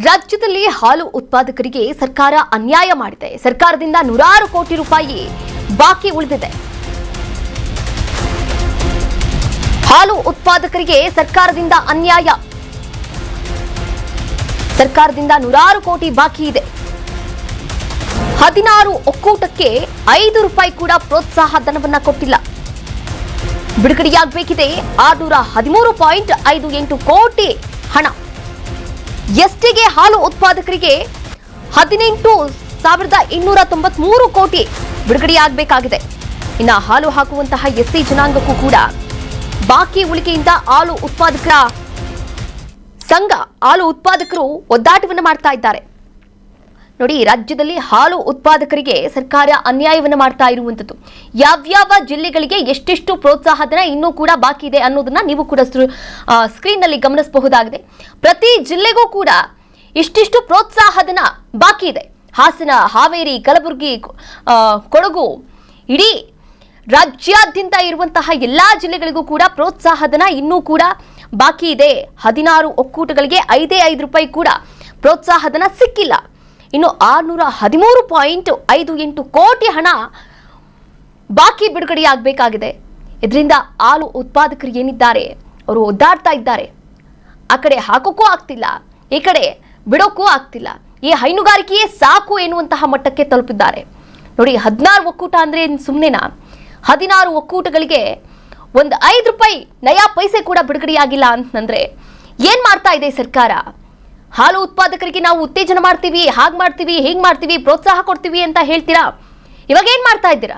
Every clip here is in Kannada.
ರಾಜ್ಯದಲ್ಲಿ ಹಾಲು ಉತ್ಪಾದಕರಿಗೆ ಸರ್ಕಾರ ಅನ್ಯಾಯ ಮಾಡಿದೆ. ಸರ್ಕಾರದಿಂದ ನೂರಾರು ಕೋಟಿ ರೂಪಾಯಿ ಬಾಕಿ ಉಳಿದಿದೆ. ಹಾಲು ಉತ್ಪಾದಕರಿಗೆ ಸರ್ಕಾರದಿಂದ ಅನ್ಯಾಯ. ಸರ್ಕಾರದಿಂದ ನೂರಾರು ಕೋಟಿ ಬಾಕಿ ಇದೆ. 16 ಒಕ್ಕೂಟಕ್ಕೆ 5 ರೂಪಾಯಿ ಕೂಡ ಪ್ರೋತ್ಸಾಹ ಧನವನ್ನ ಕೊಟ್ಟಿಲ್ಲ. ಬಿಡುಗಡೆಯಾಗಬೇಕಿದೆ 613.58 ಕೋಟಿ ಹಣ. ಎಸ್ಟಿಗೆ ಹಾಲು ಉತ್ಪಾದಕರಿಗೆ 18,293 ಕೋಟಿ ಬಿಡುಗಡೆಯಾಗಬೇಕಾಗಿದೆ. ಇನ್ನು ಹಾಲು ಹಾಕುವಂತಹ ಎಸ್ಸಿ ಜನಾಂಗಕ್ಕೂ ಕೂಡ ಬಾಕಿ ಉಳಿಕೆಯಿಂದ ಹಾಲು ಉತ್ಪಾದಕರ ಸಂಘ ಹಾಲು ಉತ್ಪಾದಕರು ಒದ್ದಾಟವನ್ನು ಮಾಡ್ತಾ ಇದ್ದಾರೆ. ನೋಡಿ, ರಾಜ್ಯದಲ್ಲಿ ಹಾಲು ಉತ್ಪಾದಕರಿಗೆ ಸರ್ಕಾರ ಅನ್ಯಾಯವನ್ನು ಮಾಡ್ತಾ ಇರುವಂತದ್ದು. ಯಾವ್ಯಾವ ಜಿಲ್ಲೆಗಳಿಗೆ ಎಷ್ಟೆಷ್ಟು ಪ್ರೋತ್ಸಾಹ ಧನ ಇನ್ನೂ ಕೂಡ ಬಾಕಿ ಇದೆ ಅನ್ನೋದನ್ನ ನೀವು ಕೂಡ ಸ್ಕ್ರೀನ್ ನಲ್ಲಿ ಗಮನಿಸಬಹುದಾಗಿದೆ. ಪ್ರತಿ ಜಿಲ್ಲೆಗೂ ಕೂಡ ಇಷ್ಟಿಷ್ಟು ಪ್ರೋತ್ಸಾಹ ಧನ ಬಾಕಿ ಇದೆ. ಹಾಸನ, ಹಾವೇರಿ, ಕಲಬುರಗಿ, ಕೊಡಗು, ಇಡೀ ರಾಜ್ಯಾದ್ಯಂತ ಇರುವಂತಹ ಎಲ್ಲಾ ಜಿಲ್ಲೆಗಳಿಗೂ ಕೂಡ ಪ್ರೋತ್ಸಾಹ ಧನ ಇನ್ನೂ ಕೂಡ ಬಾಕಿ ಇದೆ. 16 ಒಕ್ಕೂಟಗಳಿಗೆ 5 ರೂಪಾಯಿ ಕೂಡ ಪ್ರೋತ್ಸಾಹ ಧನ ಸಿಕ್ಕಿಲ್ಲ. ಇನ್ನು 613.58 ಕೋಟಿ ಹಣ ಬಾಕಿ ಬಿಡುಗಡೆಯಾಗಬೇಕಾಗಿದೆ. ಇದರಿಂದ ಹಾಲು ಉತ್ಪಾದಕರು ಏನಿದ್ದಾರೆ ಅವರು ಒದ್ದಾಡ್ತಾ ಇದ್ದಾರೆ. ಆ ಕಡೆ ಹಾಕೋಕ್ಕೂ ಆಗ್ತಿಲ್ಲ, ಈ ಕಡೆ ಬಿಡೋಕ್ಕೂ ಆಗ್ತಿಲ್ಲ. ಈ ಹೈನುಗಾರಿಕೆಯೇ ಸಾಕು ಎನ್ನುವಂತಹ ಮಟ್ಟಕ್ಕೆ ತಲುಪಿದ್ದಾರೆ. ನೋಡಿ, 16 ಒಕ್ಕೂಟ ಅಂದ್ರೆ ಸುಮ್ಮನೆನಾ? 16 ಒಕ್ಕೂಟಗಳಿಗೆ 5 ರೂಪಾಯಿ ನಯಾ ಪೈಸೆ ಕೂಡ ಬಿಡುಗಡೆಯಾಗಿಲ್ಲ ಅಂತಂದ್ರೆ ಏನ್ ಮಾಡ್ತಾ ಇದೆ ಸರ್ಕಾರ? ಹಾಲು ಉತ್ಪಾದಕರಿಗೆ ನಾವು ಉತ್ತೇಜನ ಮಾಡ್ತೀವಿ, ಹಾಗೆ ಮಾಡ್ತೀವಿ, ಹೀಗೆ ಮಾಡ್ತೀವಿ, ಪ್ರೋತ್ಸಾಹ ಕೊಡ್ತೀವಿ ಅಂತ ಹೇಳ್ತೀರಾ. ಇವಾಗ ಏನ್ ಮಾಡ್ತಾ ಇದ್ದೀರಾ?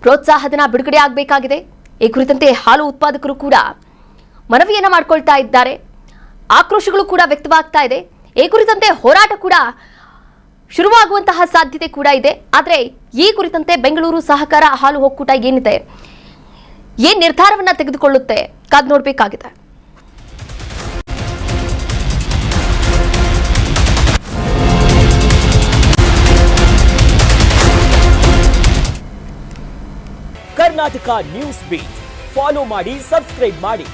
ಪ್ರೋತ್ಸಾಹಧನ ಬಿಡುಗಡೆ ಆಗಬೇಕಾಗಿದೆ. ಈ ಕುರಿತಂತೆ ಹಾಲು ಉತ್ಪಾದಕರು ಕೂಡ ಮನವಿಯನ್ನ ಮಾಡ್ಕೊಳ್ತಾ ಇದ್ದಾರೆ. ಆಕ್ರೋಶಗಳು ಕೂಡ ವ್ಯಕ್ತವಾಗ್ತಾ ಇದೆ. ಈ ಕುರಿತಂತೆ ಹೋರಾಟ ಕೂಡ ಶುರುವಾಗುವಂತಹ ಸಾಧ್ಯತೆ ಕೂಡ ಇದೆ. ಆದರೆ ಈ ಕುರಿತಂತೆ ಬೆಂಗಳೂರು ಸಹಕಾರ ಹಾಲು ಒಕ್ಕೂಟ ಏನಿದೆ, ಏನ್ ನಿರ್ಧಾರವನ್ನ ತೆಗೆದುಕೊಳ್ಳುತ್ತೆ ಕಾದು ನೋಡಬೇಕಾಗಿದೆ. ಕರ್ನಾಟಕ ನ್ಯೂಸ್ ಬೀಟ್ ಫಾಲೋ ಮಾಡಿ, ಸಬ್ಸ್ಕ್ರೈಬ್ ಮಾಡಿ.